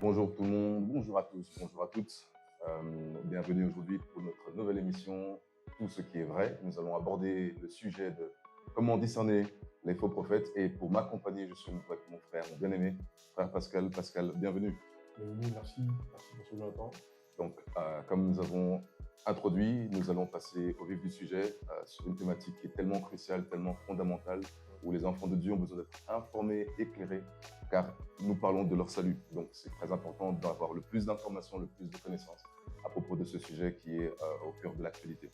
Bonjour tout le monde, bonjour à tous, bonjour à toutes. Bienvenue aujourd'hui pour notre nouvelle émission Tout ce qui est vrai. Nous allons aborder le sujet de comment discerner les faux prophètes. Et pour m'accompagner, je suis avec mon frère, mon bien-aimé, frère Pascal. Pascal, bienvenue. Bienvenue, merci pour ce temps. Donc, comme nous avons introduit, nous allons passer au vif du sujet sur une thématique qui est tellement cruciale, tellement fondamentale, où les enfants de Dieu ont besoin d'être informés, éclairés, car nous parlons de leur salut. Donc, c'est très important d'avoir le plus d'informations, le plus de connaissances à propos de ce sujet qui est au cœur de l'actualité.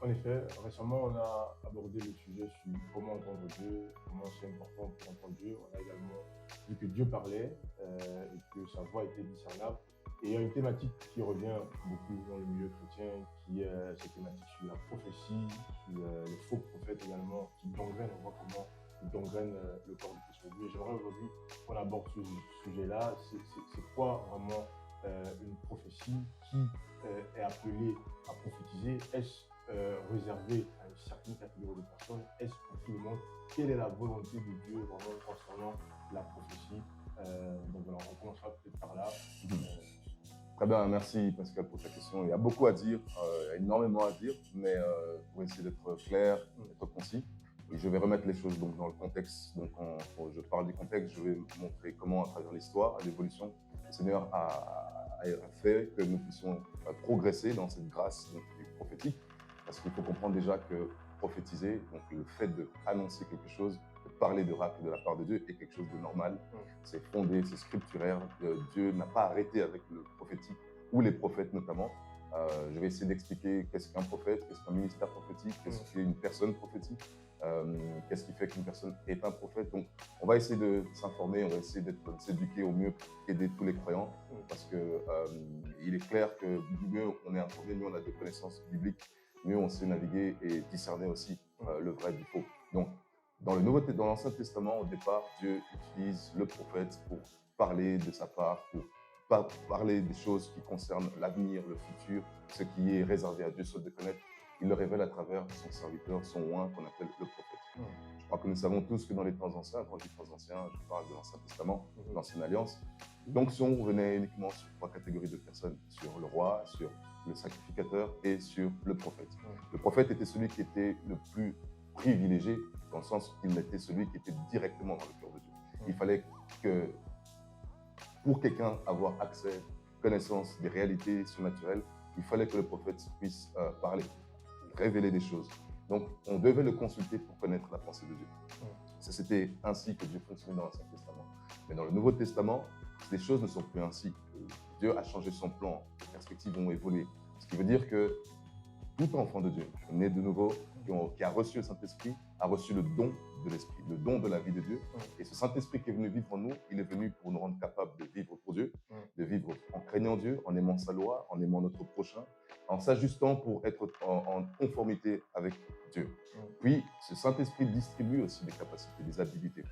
En effet, récemment, on a abordé le sujet sur comment entendre Dieu, comment c'est important pour entendre Dieu. On a également vu que Dieu parlait et que sa voix était discernable. Et il y a une thématique qui revient beaucoup dans le milieu chrétien, qui est cette thématique sur la prophétie, sur les faux prophètes également, qui gangrènent, on voit comment ils gangrènent le corps du Christ aujourd'hui. Et j'aimerais aujourd'hui qu'on aborde ce sujet-là. C'est quoi vraiment une prophétie? Qui est appelée à prophétiser? Est-ce réservé à une certaine catégorie de personnes? Est-ce pour tout le monde? Quelle est la volonté de Dieu vraiment concernant la prophétie? Donc voilà, on commencera peut-être par là. Très bien, merci Pascal pour ta question. Il y a beaucoup à dire, il y a énormément à dire, mais pour essayer d'être clair, d'être concis, et je vais remettre les choses donc, dans le contexte. Donc, quand je parle du contexte, je vais montrer comment, à travers l'histoire, l'évolution, le Seigneur a fait que nous puissions progresser dans cette grâce donc, prophétique. Parce qu'il faut comprendre déjà que prophétiser, donc le fait d'annoncer quelque chose, de parler d'oracle de la part de Dieu est quelque chose de normal. C'est fondé, c'est scripturaire. Dieu n'a pas arrêté avec le prophétique ou les prophètes notamment. Je vais essayer d'expliquer qu'est-ce qu'un prophète, qu'est-ce qu'un ministère prophétique, qu'est-ce qu'une personne prophétique, qu'est-ce qui fait qu'une personne est un prophète. Donc, on va essayer de s'informer, on va essayer de s'éduquer au mieux pour aider tous les croyants, parce qu'il est clair que mieux on est informé, mieux on a des connaissances bibliques, mieux on sait naviguer et discerner aussi le vrai du faux. Donc, dans l'Ancien Testament, au départ, Dieu utilise le prophète pour parler de sa part, pour parler des choses qui concernent l'avenir, le futur, ce qui est réservé à Dieu seul de connaître. Il le révèle à travers son serviteur, son oint qu'on appelle le prophète. Je crois que nous savons tous que dans les temps anciens, quand je dis temps anciens, je parle de l'Ancien Testament, l'Ancienne Alliance, l'onction venait uniquement sur 3 catégories de personnes, sur le roi, sur le sacrificateur et sur le prophète. Le prophète était celui qui était le plus privilégié, dans le sens qu'il était celui qui était directement dans le cœur de Dieu. Il fallait que, pour quelqu'un avoir accès, connaissance des réalités surnaturelles, il fallait que le prophète puisse parler, révéler des choses. Donc, on devait le consulter pour connaître la pensée de Dieu. C'était ainsi que Dieu fonctionnait dans l'Ancien Testament. Mais dans le Nouveau Testament, les choses ne sont plus ainsi. Dieu a changé son plan, les perspectives ont évolué. Ce qui veut dire que tout enfant de Dieu, né de nouveau, qui a reçu le Saint-Esprit, a reçu le don de l'Esprit, le don de la vie de Dieu. Et ce Saint-Esprit qui est venu vivre en nous, il est venu pour nous rendre capables de vivre pour Dieu, de vivre en craignant Dieu, en aimant sa loi, en aimant notre prochain, en s'ajustant pour être en conformité avec Dieu. Puis, ce Saint-Esprit distribue aussi des capacités, des habilités.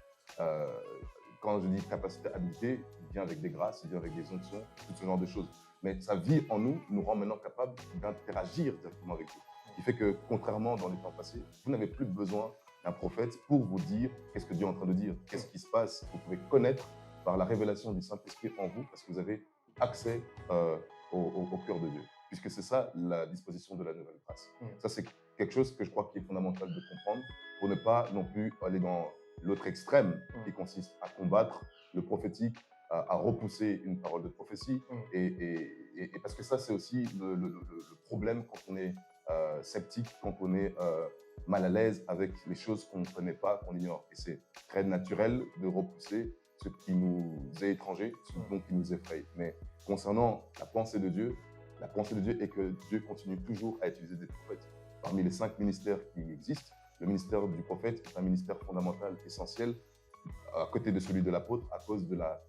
Quand je dis capacité, habilité, il vient avec des grâces, il vient avec des onctions, tout ce genre de choses. Mais sa vie en nous rend maintenant capable d'interagir directement avec Dieu. Ce qui fait que, contrairement dans les temps passés, vous n'avez plus besoin d'un prophète pour vous dire qu'est-ce que Dieu est en train de dire, qu'est-ce qui se passe. Vous pouvez connaître par la révélation du Saint-Esprit en vous parce que vous avez accès au cœur de Dieu. Puisque c'est ça la disposition de la nouvelle grâce. Ça, c'est quelque chose que je crois qui est fondamental de comprendre pour ne pas non plus aller dans l'autre extrême qui consiste à combattre le prophétique, à repousser une parole de prophétie. Et parce que ça, c'est aussi le problème quand on est sceptique, quand on est mal à l'aise avec les choses qu'on ne connaît pas, qu'on ignore. Et c'est très naturel de repousser ce qui nous est étranger, ce qui nous effraie. Mais concernant la pensée de Dieu est que Dieu continue toujours à utiliser des prophètes. Parmi les 5 ministères qui existent, le ministère du prophète est un ministère fondamental, essentiel, à côté de celui de l'apôtre, à cause de la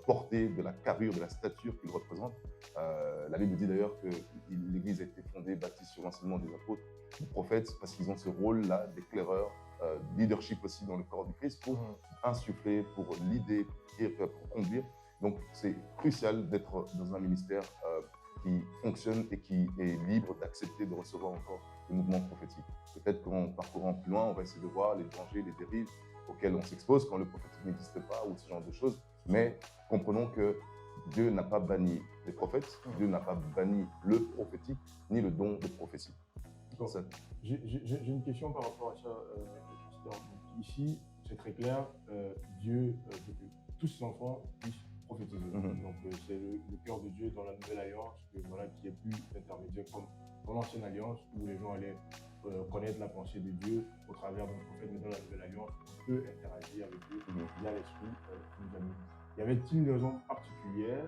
portée, de la carrure, de la stature qu'il représente. La Bible dit d'ailleurs que l'Église a été fondée, bâtie sur l'enseignement des apôtres, des prophètes, parce qu'ils ont ce rôle-là d'éclaireur, leadership aussi dans le corps du Christ, pour insuffler, pour l'idée, pour conduire. Donc c'est crucial d'être dans un ministère qui fonctionne et qui est libre d'accepter de recevoir encore le mouvement prophétique. Peut-être qu'en parcourant plus loin, on va essayer de voir les dangers, les dérives auxquels on s'expose quand le prophétique n'existe pas ou ce genre de choses. Mais comprenons que Dieu n'a pas banni les prophètes, Dieu n'a pas banni le prophétique ni le don de prophétie. Ça. J'ai une question par rapport à ça, pasteur. Ici, c'est très clair, Dieu veut que tous ses enfants puissent prophétiser. Donc, c'est le cœur de Dieu dans la nouvelle alliance, voilà, qui est plus intermédiaire comme dans l'ancienne alliance, où les gens allaient connaître la pensée de Dieu au travers d'un prophète, mais dans la nouvelle alliance, on peut interagir avec Dieu via l'esprit qui nous a mis. Y avait-il une raison particulière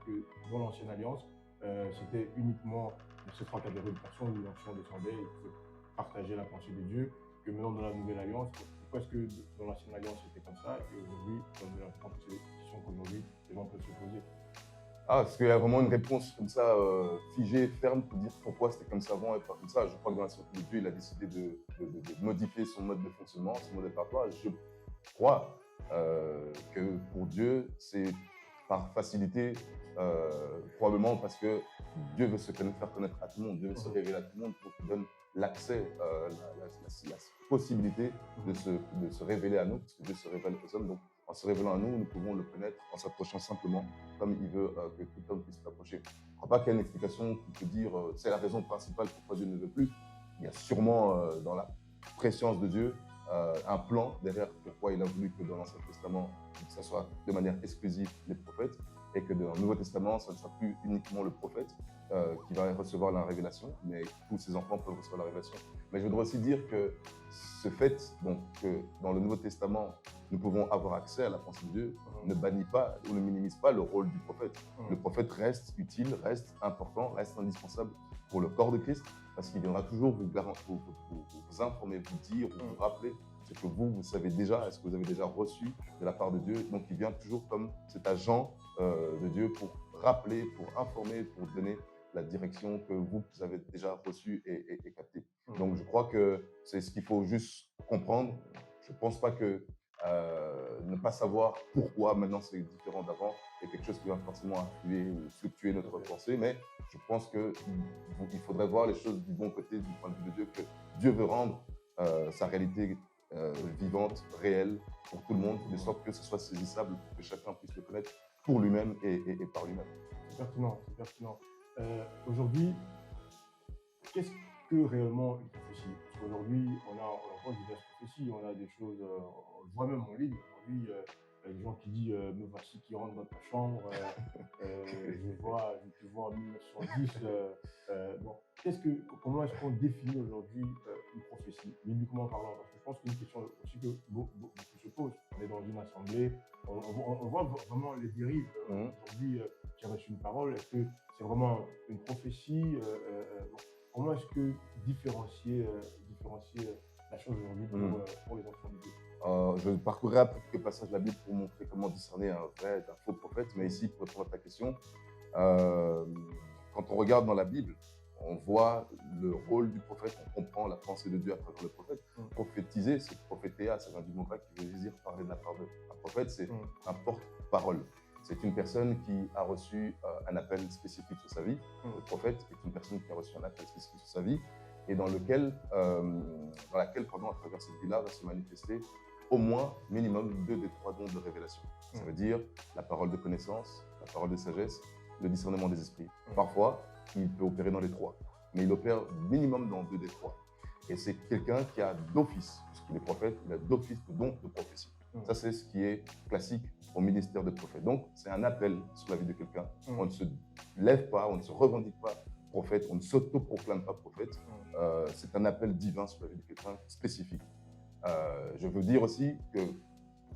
que dans l'ancienne alliance, c'était uniquement ces trois catégories de personnes où l'onction descendait et pouvaient partager la pensée de Dieu, que maintenant dans la nouvelle alliance, pourquoi est-ce que dans l'ancienne alliance c'était comme ça et aujourd'hui, dans la nouvelle alliance, c'est des questions qu'aujourd'hui les gens peuvent se poser? Est-ce qu'il y a vraiment une réponse comme ça, figée, ferme, pour dire pourquoi c'était comme ça avant et pas comme ça? Je crois que dans la sortie de Dieu, il a décidé de modifier son mode de fonctionnement, son mode opératoire. Je crois que pour Dieu, c'est par facilité, probablement parce que Dieu veut se faire connaître à tout le monde, Dieu veut se révéler à tout le monde pour qu'il donne l'accès, la possibilité de se révéler à nous, parce que Dieu se révèle aux hommes. Donc, en se révélant à nous, nous pouvons le connaître en s'approchant simplement comme il veut que tout homme puisse s'approcher. Je ne crois pas qu'il y ait une explication qui peut dire c'est la raison principale pourquoi Dieu ne veut plus. Il y a sûrement dans la préscience de Dieu un plan derrière pourquoi il a voulu que dans l'Ancien Testament, ça soit de manière exclusive les prophètes, et que dans le Nouveau Testament, ça ne soit plus uniquement le prophète qui va recevoir la révélation, mais tous ses enfants peuvent recevoir la révélation. Mais je voudrais aussi dire que ce fait, donc, que dans le Nouveau Testament, nous pouvons avoir accès à la pensée de Dieu, ne bannit pas ou ne minimise pas le rôle du prophète. Le prophète reste utile, reste important, reste indispensable pour le corps de Christ, parce qu'il viendra toujours vous informer, vous dire, vous rappeler ce que vous savez déjà, ce que vous avez déjà reçu de la part de Dieu. Donc, il vient toujours comme cet agent de Dieu pour rappeler, pour informer, pour donner la direction que vous avez déjà reçue et captée. Donc, je crois que c'est ce qu'il faut juste comprendre. Je ne pense pas que ne pas savoir pourquoi maintenant c'est différent d'avant est quelque chose qui va forcément influer ou fluctuer notre pensée, mais je pense qu'il faudrait voir les choses du bon côté, du point de vue de Dieu, que Dieu veut rendre sa réalité vivante, réelle pour tout le monde, de sorte que ce soit saisissable, que chacun puisse le connaître pour lui-même et par lui-même. C'est pertinent, c'est pertinent. Aujourd'hui, qu'est-ce que réellement une prophétie? Parce qu'aujourd'hui, on voit diverses prophéties, on a des choses, on le voit même en ligne. Aujourd'hui, les gens qui disent me voici qui rentre dans ta chambre, je te vois en 1910. Bon, comment est-ce qu'on définit aujourd'hui une prophétie, bibliquement parlant? Parce que je pense qu'une question aussi que beaucoup se posent. On est dans une assemblée, on voit vraiment les dérives. Aujourd'hui, j'ai reçu une parole, est-ce que c'est vraiment une prophétie? Comment est-ce que différencier la chose aujourd'hui pour les enfants de Dieu? Je parcourrai après quelques passages de la Bible pour montrer comment discerner un vrai d'un faux prophète. Mais ici, pour répondre à ta question, quand on regarde dans la Bible, on voit le rôle du prophète, on comprend la pensée de Dieu à travers le prophète. Prophétiser, c'est prophétéa, ça vient du mot grec qui veut dire parler de la part de. Un prophète, c'est un porte-parole. C'est une personne qui a reçu un appel spécifique sur sa vie. Le prophète est une personne qui a reçu un appel spécifique sur sa vie et dans laquelle, à travers cette vie-là, va se manifester au moins, minimum, 2 des 3 dons de révélation. Ça veut dire la parole de connaissance, la parole de sagesse, le discernement des esprits. Parfois, il peut opérer dans les 3, mais il opère minimum dans 2 des 3. Et c'est quelqu'un qui a d'office, puisqu'il est prophète, il a d'office le don de prophétie. Ça, c'est ce qui est classique au ministère de prophète. Donc, c'est un appel sur la vie de quelqu'un. On ne se lève pas, on ne se revendique pas prophète, on ne s'auto-proclame pas prophète. C'est un appel divin sur la vie de quelqu'un spécifique. Je veux dire aussi que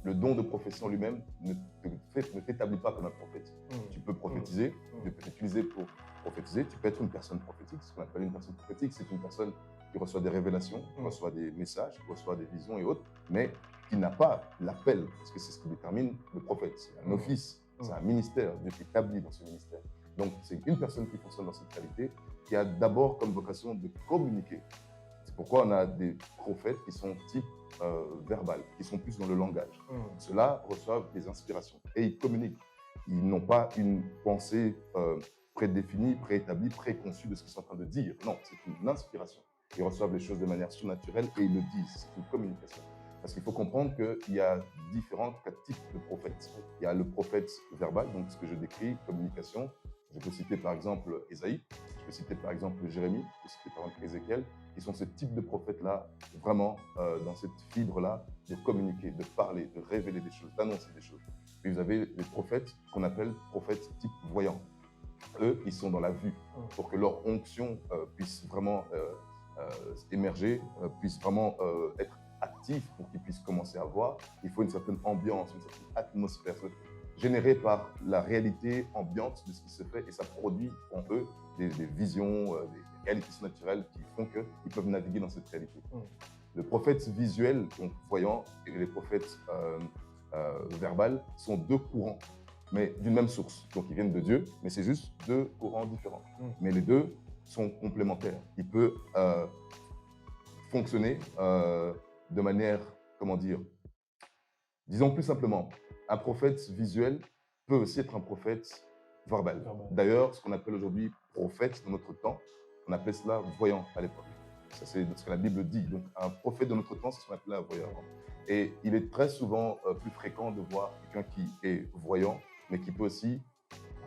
le don de prophétie en lui-même ne t'établit pas comme un prophète. Tu peux prophétiser, Dieu peut t'utiliser pour prophétiser, tu peux être une personne prophétique. Ce qu'on appelle une personne prophétique, c'est une personne qui reçoit des révélations, qui reçoit des messages, qui reçoit des visions et autres, mais qui n'a pas l'appel, parce que c'est ce qui détermine le prophète. C'est un office, c'est un ministère, Dieu t'établit dans ce ministère. Donc, c'est une personne qui fonctionne dans cette qualité, qui a d'abord comme vocation de communiquer. C'est pourquoi on a des prophètes qui sont type verbal, qui sont plus dans le langage. Ceux-là reçoivent des inspirations et ils communiquent. Ils n'ont pas une pensée prédéfinie, préétablie, préconçue de ce qu'ils sont en train de dire. Non, c'est une inspiration. ils reçoivent les choses de manière surnaturelle et ils le disent. C'est une communication. Parce qu'il faut comprendre qu'il y a différents types de prophètes. Il y a le prophète verbal, donc ce que je décris, communication. Je peux citer par exemple Ésaïe, je peux citer par exemple Jérémie, je peux citer par exemple Ézéchiel, qui sont ce type de prophètes-là, vraiment dans cette fibre-là, de communiquer, de parler, de révéler des choses, d'annoncer des choses. Puis vous avez les prophètes qu'on appelle prophètes type voyants. Eux, ils sont dans la vue pour que leur onction puisse vraiment émerger, puisse vraiment être actif pour qu'ils puissent commencer à voir. Il faut une certaine ambiance, une certaine atmosphère générée par la réalité ambiante de ce qui se fait et ça produit en eux des visions, des réalités naturelles qui font qu'ils peuvent naviguer dans cette réalité. Le prophète visuel, donc voyant, et les prophètes verbales sont deux courants, mais d'une même source. Donc ils viennent de Dieu, mais c'est juste deux courants différents. Mais les deux sont complémentaires. Il peut fonctionner de manière, comment dire, disons plus simplement, un prophète visuel peut aussi être un prophète verbal. D'ailleurs, ce qu'on appelle aujourd'hui prophète dans notre temps, on appelait cela voyant à l'époque. Ça, c'est ce que la Bible dit. Donc, un prophète de notre temps, c'est ce qu'on appelait un voyant. Et il est très souvent plus fréquent de voir quelqu'un qui est voyant, mais qui peut aussi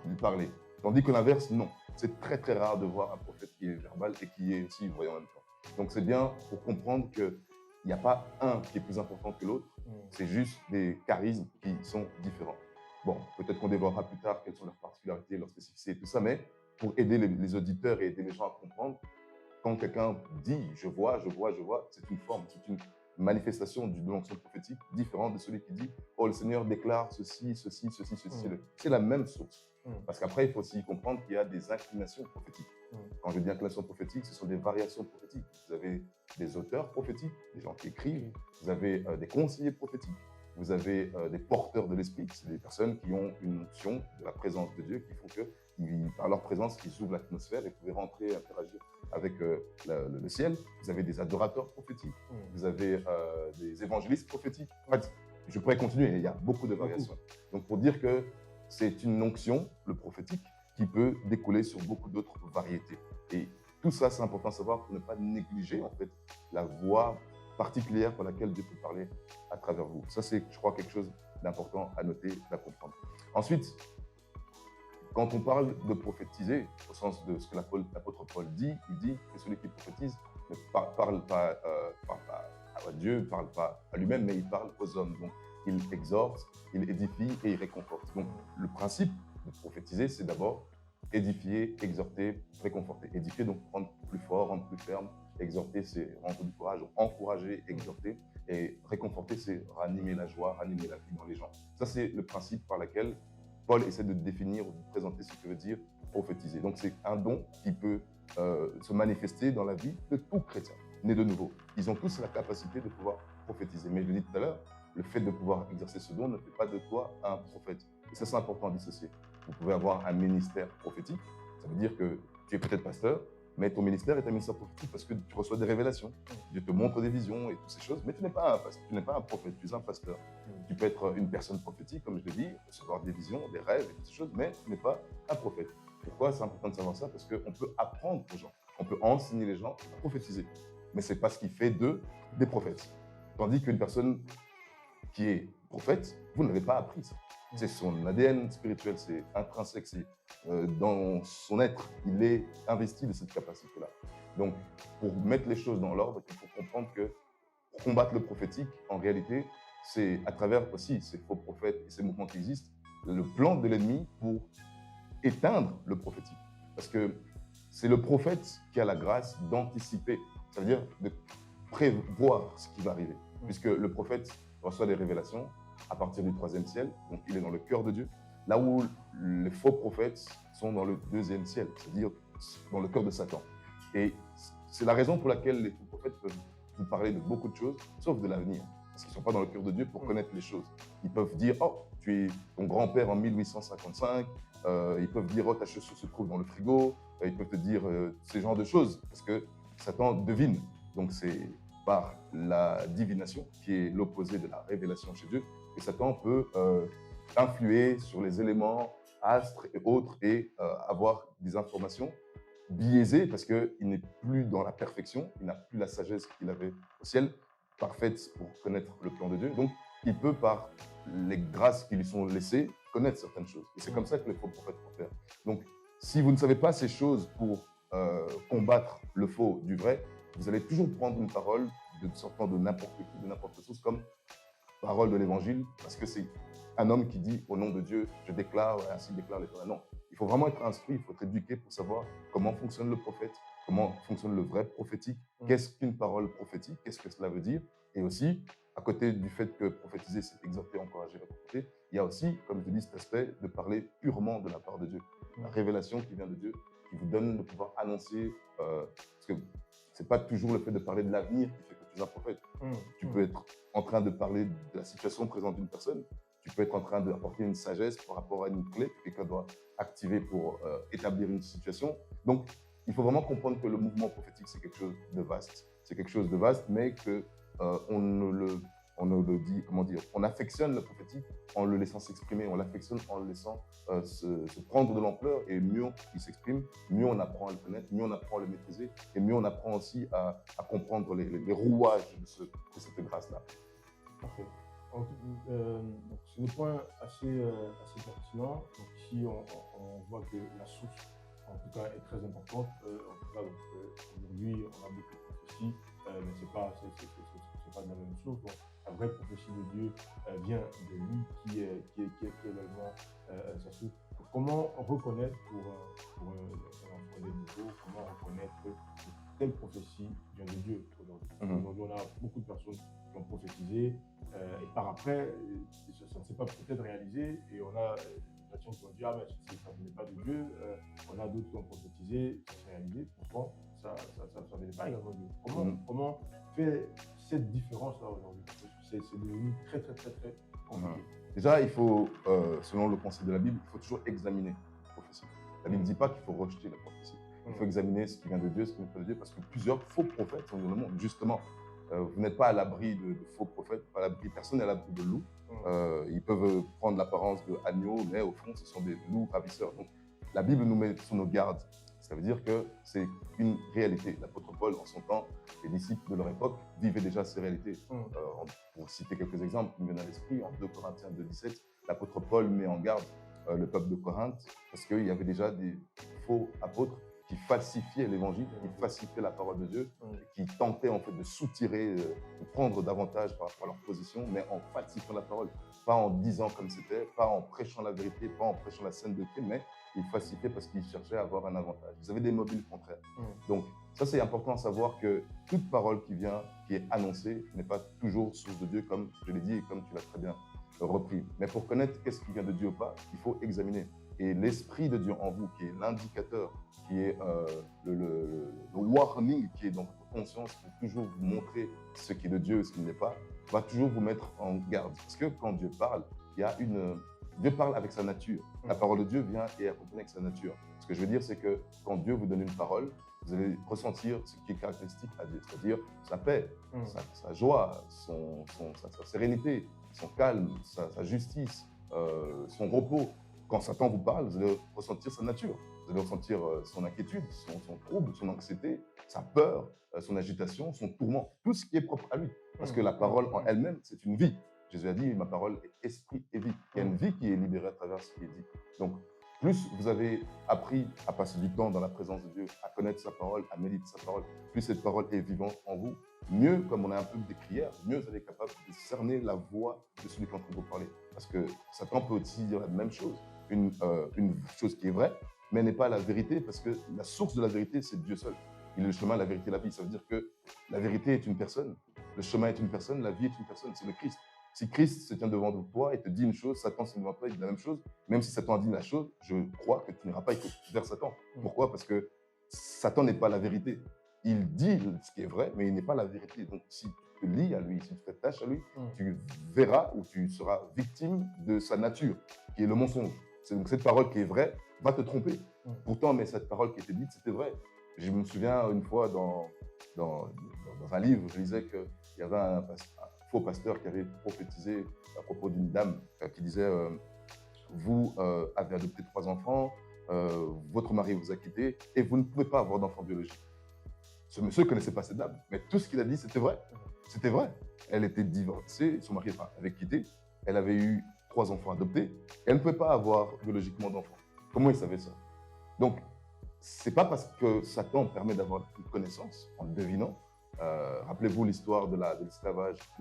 lui parler. Tandis que l'inverse, non. C'est très, très rare de voir un prophète qui est verbal et qui est aussi voyant en même temps. Donc, c'est bien pour comprendre qu'il n'y a pas un qui est plus important que l'autre. C'est juste des charismes qui sont différents. Bon, peut-être qu'on développera plus tard quelles sont leurs particularités, leurs spécificités et tout ça, mais pour aider les auditeurs et aider les gens à comprendre, quand quelqu'un dit « je vois », c'est une forme, c'est une manifestation d'une onction prophétique différente de celui qui dit « oh, le Seigneur déclare ceci, ceci, ceci, ceci ». C'est la même source. Parce qu'après, il faut aussi comprendre qu'il y a des inclinations prophétiques. Quand je dis inclinations prophétiques, ce sont des variations prophétiques. Vous avez des auteurs prophétiques, des gens qui écrivent, vous avez des conseillers prophétiques, vous avez des porteurs de l'esprit, c'est des personnes qui ont une onction de la présence de Dieu qui font que, par leur présence, ils ouvrent l'atmosphère et pouvez rentrer et interagir avec le ciel. Vous avez des adorateurs prophétiques, vous avez des évangélistes prophétiques. En fait, je pourrais continuer, il y a beaucoup de variations. Donc pour dire que c'est une onction, le prophétique, qui peut découler sur beaucoup d'autres variétés. Et tout ça, c'est important à savoir pour ne pas négliger en fait la voix particulière par laquelle Dieu peut parler à travers vous. Ça, c'est, je crois, quelque chose d'important à noter, à comprendre. Ensuite, quand on parle de prophétiser, au sens de ce que l'apôtre Paul dit, il dit que celui qui prophétise ne parle pas à Dieu, ne parle pas à lui-même, mais il parle aux hommes. Donc, il exhorte, il édifie et il réconforte. Donc, le principe de prophétiser, c'est d'abord édifier, exhorter, réconforter. Édifier, donc rendre plus fort, rendre plus ferme. Exhorter, c'est rendre du courage, encourager, exhorter. Et réconforter, c'est ranimer la joie, ranimer la vie dans les gens. Ça, c'est le principe par lequel Paul essaie de définir ou de présenter ce que veut dire prophétiser. Donc, c'est un don qui peut se manifester dans la vie de tout chrétien, né de nouveau. Ils ont tous la capacité de pouvoir prophétiser. Mais je l'ai dit tout à l'heure, le fait de pouvoir exercer ce don ne fait pas de toi un prophète. Et ça, c'est important à dissocier. Vous pouvez avoir un ministère prophétique. Ça veut dire que tu es peut-être pasteur, mais ton ministère est un ministère prophétique parce que tu reçois des révélations. Dieu te montre des visions et toutes ces choses. Mais tu n'es pas un pasteur, tu n'es pas un prophète, tu es un pasteur. Tu peux être une personne prophétique, comme je l'ai dit, recevoir des visions, des rêves et toutes ces choses, mais tu n'es pas un prophète. Pourquoi c'est important de savoir ça? Parce qu'on peut apprendre aux gens, on peut enseigner les gens à prophétiser. Mais ce n'est pas ce qui fait d'eux des prophètes. Tandis qu'une personne qui est prophète, vous n'avez pas appris ça. C'est son ADN spirituel, c'est intrinsèque, c'est dans son être, il est investi de cette capacité-là. Donc, pour mettre les choses dans l'ordre, il faut comprendre que pour combattre le prophétique, en réalité, c'est à travers aussi ces faux prophètes et ces mouvements qui existent, le plan de l'ennemi pour éteindre le prophétique. Parce que c'est le prophète qui a la grâce d'anticiper, ça veut dire de prévoir ce qui va arriver. Puisque le prophète reçoit des révélations à partir du 3e ciel, donc il est dans le cœur de Dieu, là où les faux prophètes sont dans le 2e ciel, c'est-à-dire dans le cœur de Satan. Et c'est la raison pour laquelle les faux prophètes peuvent vous parler de beaucoup de choses, sauf de l'avenir, parce qu'ils ne sont pas dans le cœur de Dieu pour connaître les choses. Ils peuvent dire « Oh, tu es ton grand-père en 1855 », ils peuvent dire « Oh, ta chaussure se trouve dans le frigo », ils peuvent te dire ces genres de choses, parce que Satan devine. Donc c'est par la divination, qui est l'opposé de la révélation chez Dieu, que Satan peut influer sur les éléments, astres et autres, et avoir des informations biaisé parce qu'il n'est plus dans la perfection, il n'a plus la sagesse qu'il avait au ciel, parfaite pour connaître le plan de Dieu. Donc, il peut, par les grâces qui lui sont laissées, connaître certaines choses. Et c'est comme ça que les faux prophètes vont faire. Donc, si vous ne savez pas ces choses pour combattre le faux du vrai, vous allez toujours prendre une parole sortant de n'importe qui, de n'importe chose, comme parole de l'évangile, parce que c'est un homme qui dit au nom de Dieu, je déclare, ainsi déclare l'Éternel. Non, il faut vraiment être instruit, il faut être éduqué pour savoir comment fonctionne le prophète, comment fonctionne le vrai prophétique, qu'est-ce qu'une parole prophétique, qu'est-ce que cela veut dire. Et aussi, à côté du fait que prophétiser, c'est exhorter, encourager, réconforter, il y a aussi, comme je dis, cet aspect de parler purement de la part de Dieu. La révélation qui vient de Dieu, qui vous donne de pouvoir annoncer, parce que c'est pas toujours le fait de parler de l'avenir qui fait que tu es un prophète. Tu peux être en train de parler de la situation présente d'une personne, tu peux être en train d'apporter une sagesse par rapport à une clé que quelqu'un doit activer pour établir une situation. Donc, il faut vraiment comprendre que le mouvement prophétique, c'est quelque chose de vaste. C'est quelque chose de vaste, mais que on ne le dit, comment dire, on affectionne le prophétique en le laissant s'exprimer, on l'affectionne en le laissant se prendre de l'ampleur, et mieux il s'exprime, mieux on apprend à le connaître, mieux on apprend à le maîtriser, et mieux on apprend aussi à comprendre les rouages de cette grâce-là. Parfait. Donc, c'est des points assez pertinents. Donc, ici, on voit que la source, en tout cas, est très importante. En tout cas, aujourd'hui, on a beaucoup de prophéties, mais ce n'est pas de la même chose. Donc, la vraie prophétie de Dieu vient de lui, qui est également sa source. Donc, comment reconnaître pour un enfant des nouveaux, comment reconnaître que telle prophétie vient de Dieu aujourd'hui? Aujourd'hui, on a beaucoup de personnes qui ont prophétisé, et par après, ça ne s'est pas peut-être réalisé, et on a des personnes qui ont dit, ah, mais ça ne venait pas de Dieu. On a d'autres qui ont prophétisé, ça s'est réalisé, pourtant ça ne venait pas également de Dieu. Comment faire cette différence-là aujourd'hui? Parce que c'est devenu très, très, très, très compliqué. Déjà, il faut, selon le conseil de la Bible, il faut toujours examiner la prophétie. La Bible ne dit pas qu'il faut rejeter la prophétie. Il faut examiner ce qui vient de Dieu, ce qui ne vient pas de Dieu, parce que plusieurs faux prophètes sont dans le monde. Justement, vous n'êtes pas à l'abri de faux prophètes, personne n'est à l'abri de loups. Ils peuvent prendre l'apparence d'agneaux, mais au fond, ce sont des loups ravisseurs. Donc, la Bible nous met sur nos gardes. Ça veut dire que c'est une réalité. L'apôtre Paul, en son temps, les disciples de leur époque vivaient déjà ces réalités. Pour citer quelques exemples qui me viennent à l'esprit, en 2 Corinthiens 2,17, l'apôtre Paul met en garde le peuple de Corinthe parce qu'il y avait déjà des faux apôtres qui falsifiaient l'évangile, qui falsifiaient la parole de Dieu, qui tentaient en fait de soutirer, de prendre davantage par rapport à leur position, mais en falsifiant la parole. Pas en disant comme c'était, pas en prêchant la vérité, pas en prêchant la sainteté, mais ils falsifiaient parce qu'ils cherchaient à avoir un avantage. Ils avaient des mobiles contraires. Donc, ça, c'est important à savoir que toute parole qui vient, qui est annoncée, n'est pas toujours source de Dieu, comme je l'ai dit et comme tu l'as très bien repris. Mais pour connaître qu'est-ce qui vient de Dieu ou pas, il faut examiner. Et l'Esprit de Dieu en vous, qui est l'indicateur, qui est le warning qui est dans votre conscience, pour toujours vous montrer ce qui est de Dieu et ce qui ne l'est pas, va toujours vous mettre en garde. Parce que quand Dieu parle, il y a Dieu parle avec sa nature. La parole de Dieu vient et est accompagnée avec sa nature. Ce que je veux dire, c'est que quand Dieu vous donne une parole, vous allez ressentir ce qui est caractéristique à Dieu, c'est-à-dire sa paix, sa joie, sa sérénité, son calme, sa justice, son repos. Quand Satan vous parle, vous allez ressentir sa nature. Vous allez ressentir son inquiétude, son trouble, son anxiété, sa peur, son agitation, son tourment, tout ce qui est propre à lui. Parce que la parole en elle-même, c'est une vie. Jésus a dit, ma parole est esprit et vie. Il y a une vie qui est libérée à travers ce qui est dit. Donc, plus vous avez appris à passer du temps dans la présence de Dieu, à connaître sa parole, à méditer sa parole, plus cette parole est vivante en vous, mieux, comme on a un peu des prières, mieux vous allez être capable de cerner la voix de celui qui est en train de vous parler. Parce que Satan peut aussi dire la même chose, une chose qui est vraie, mais n'est pas la vérité, parce que la source de la vérité, c'est Dieu seul. Il est le chemin, la vérité, la vie. Ça veut dire que la vérité est une personne, le chemin est une personne, la vie est une personne, c'est le Christ. Si Christ se tient devant toi et te dit une chose, Satan se tient devant toi et dit la même chose, même si Satan a dit la chose, je crois que tu n'iras pas vers Satan. Pourquoi? Parce que Satan n'est pas la vérité. Il dit ce qui est vrai, mais il n'est pas la vérité. Donc, si tu te lis à lui, si tu t'attaches à lui, tu verras ou tu seras victime de sa nature, qui est le mensonge. Donc, cette parole qui est vraie va te tromper. Pourtant, mais cette parole qui était dite, c'était vrai. Je me souviens une fois dans un livre, je lisais qu'il y avait un faux pasteur qui avait prophétisé à propos d'une dame qui disait vous avez adopté 3 enfants, votre mari vous a quitté et vous ne pouvez pas avoir d'enfant biologique. Ce monsieur ne connaissait pas cette dame, mais tout ce qu'il a dit, c'était vrai. C'était vrai. Elle était divorcée, son mari avait quitté, elle avait eu 3 enfants adoptés, elle ne pouvait pas avoir biologiquement d'enfants. Comment il savait ça? Donc, ce n'est pas parce que Satan permet d'avoir une connaissance en le devinant. Rappelez-vous l'histoire de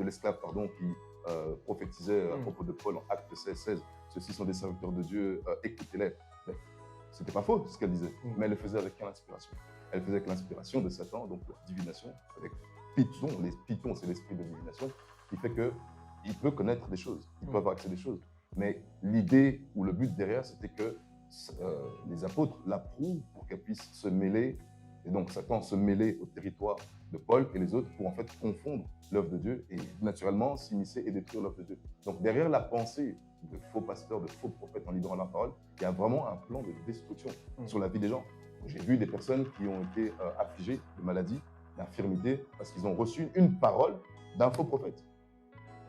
l'esclave qui prophétisait à propos de Paul en Actes 16. Ceux-ci sont des serviteurs de Dieu, écoutez-les. Ce n'était pas faux ce qu'elle disait, mais elle le faisait avec quelle inspiration? Elle le faisait avec l'inspiration de Satan, donc la divination, avec Python. Les Python, c'est l'esprit de divination, qui fait qu'il peut connaître des choses, il peut avoir accès à des choses. Mais l'idée ou le but derrière, c'était que les apôtres l'approuvent pour qu'elle puisse se mêler, et donc Satan se mêler au territoire de Paul et les autres pour en fait confondre l'œuvre de Dieu et naturellement s'immiscer et détruire l'œuvre de Dieu. Donc derrière la pensée de faux pasteurs, de faux prophètes en libérant la parole, il y a vraiment un plan de destruction sur la vie des gens. J'ai vu des personnes qui ont été affligées de maladies, d'infirmités, parce qu'ils ont reçu une parole d'un faux prophète.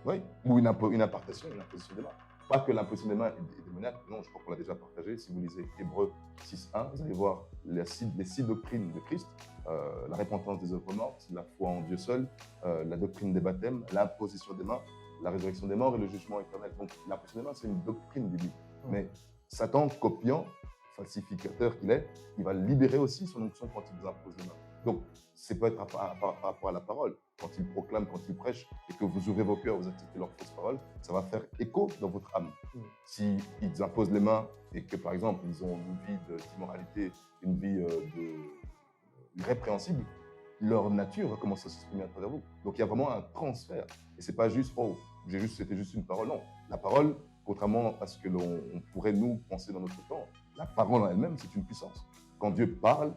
Oui, ou une impartation, une imposition des mains. Pas que l'imposition des mains est démoniaque, non, je crois qu'on l'a déjà partagé. Si vous lisez Hébreux 6.1, vous allez voir les 6 doctrines de Christ, la repentance des œuvres mortes, la foi en Dieu seul, la doctrine des baptêmes, l'imposition des mains, la résurrection des morts et le jugement éternel. Donc l'imposition des mains, c'est une doctrine biblique. Mais Satan, copiant, falsificateur qu'il est, il va libérer aussi son onction quand il vous impose les mains. Donc, c'est peut être par rapport à la parole. Quand il proclame, quand il prêche, et que vous ouvrez vos cœurs, vous acceptez leurs fausses paroles, ça va faire écho dans votre âme. S'ils imposent les mains et que, par exemple, ils ont une vie d'immoralité, une vie irrépréhensible, leur nature va commencer à s'exprimer à travers vous. Donc, il y a vraiment un transfert. Et ce n'est pas juste, oh, c'était juste une parole. Non, la parole, contrairement à ce que l'on pourrait nous penser dans notre temps, la parole en elle-même, c'est une puissance. Quand Dieu parle,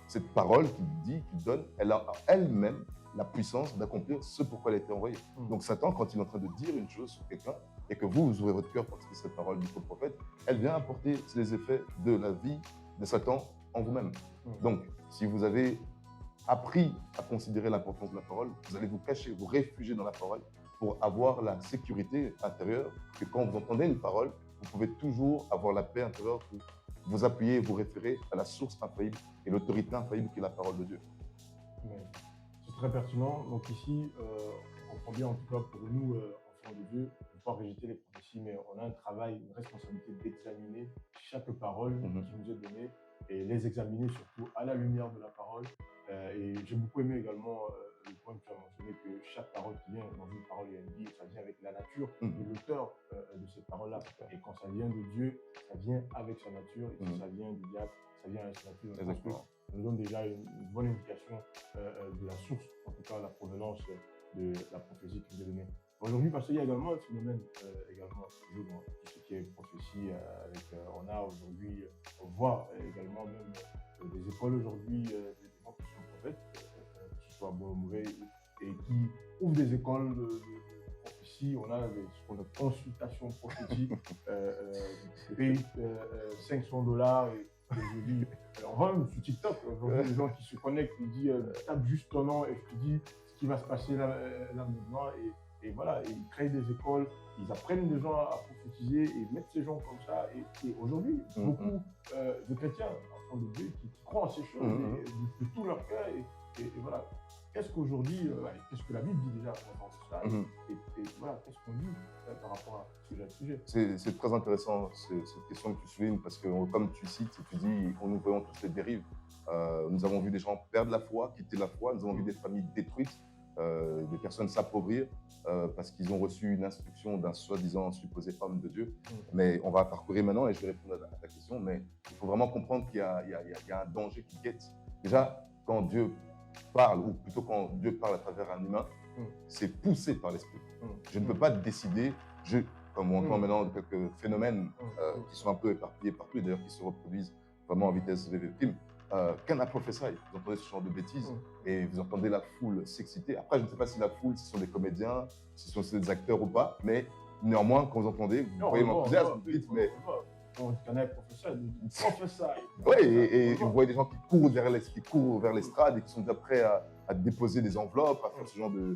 cette parole qu'il dit, qu'il donne, elle a elle-même la puissance d'accomplir ce pourquoi elle a été envoyée. Donc Satan, quand il est en train de dire une chose sur quelqu'un, et que vous ouvrez votre cœur pour que cette parole du faux prophète, elle vient apporter les effets de la vie de Satan en vous-même. Donc, si vous avez appris à considérer l'importance de la parole, vous allez vous cacher, vous réfugier dans la parole pour avoir la sécurité intérieure, que quand vous entendez une parole, vous pouvez toujours avoir la paix intérieure pour vous appuyer et vous référer à la source infaillible et l'autorité infaillible qui est la parole de Dieu. C'est très pertinent. Donc ici, on comprend bien, en tout cas pour nous, enfants de Dieu, on ne peut pas rejeter les prophéties, mais on a un travail, une responsabilité d'examiner chaque parole qui nous est donnée et les examiner surtout à la lumière de la parole. Et j'ai beaucoup aimé également le point que tu as mentionné, que chaque parole qui vient dans une parole, il y a une vie, ça vient avec la nature de l'auteur de cette parole-là. Et quand ça vient de Dieu, ça vient avec sa nature. Et si ça vient du diable, ça vient avec sa nature. Exactement. Ça nous donne déjà une bonne indication de la source, en tout cas la provenance de la prophétie qui nous est donnée. Aujourd'hui, parce qu'il y a également un phénomène, toujours dans tout ce qui est prophétie, on a aujourd'hui, on voit également même des écoles aujourd'hui, des gens qui sont prophètes, que ce soit bon ou mauvais, et qui ouvrent des écoles de prophétie. On a ce qu'on appelle consultation prophétique, paye $500 et aujourd'hui, on voit même sur TikTok, aujourd'hui, des gens qui se connectent, ils disent tape juste ton nom et je te dis ce qui va se passer là maintenant. Et voilà, ils créent des écoles, ils apprennent des gens à prophétiser et mettre ces gens comme ça. Et aujourd'hui, beaucoup de chrétiens, enfants de Dieu, qui croient en ces choses de tout leur cœur. Et voilà, qu'est-ce qu'aujourd'hui, qu'est-ce que la Bible dit déjà dans ça et voilà, qu'est-ce qu'on dit par rapport à ce sujet. C'est très intéressant cette question que tu soulignes parce que comme tu cites, tu dis, nous voyons tous les dérives. Nous avons vu des gens perdre la foi, quitter la foi, nous avons vu des familles détruites, des personnes s'appauvrir parce qu'ils ont reçu une instruction d'un soi-disant supposé homme de Dieu. Mais on va parcourir maintenant et je vais répondre à ta question, mais il faut vraiment comprendre qu'il y a un danger qui guette. Déjà, quand Dieu parle, ou plutôt quand Dieu parle à travers un humain, c'est poussé par l'esprit. Je ne peux pas décider, comme on entend maintenant quelques phénomènes qui sont un peu éparpillés partout, et d'ailleurs qui se reproduisent vraiment en vitesse VV prime. Can I prophesy? Vous entendez ce genre de bêtises et vous entendez la foule s'exciter. Après, je ne sais pas si la foule, ce sont des comédiens, si ce sont des acteurs ou pas, mais néanmoins, quand vous entendez, vous voyez l'enthousiasme, vous dites, mais... On connaît professeur, prophesy. Oui, et vous voyez des gens qui courent vers l'estrade et qui sont déjà prêts à déposer des enveloppes, à faire ce genre de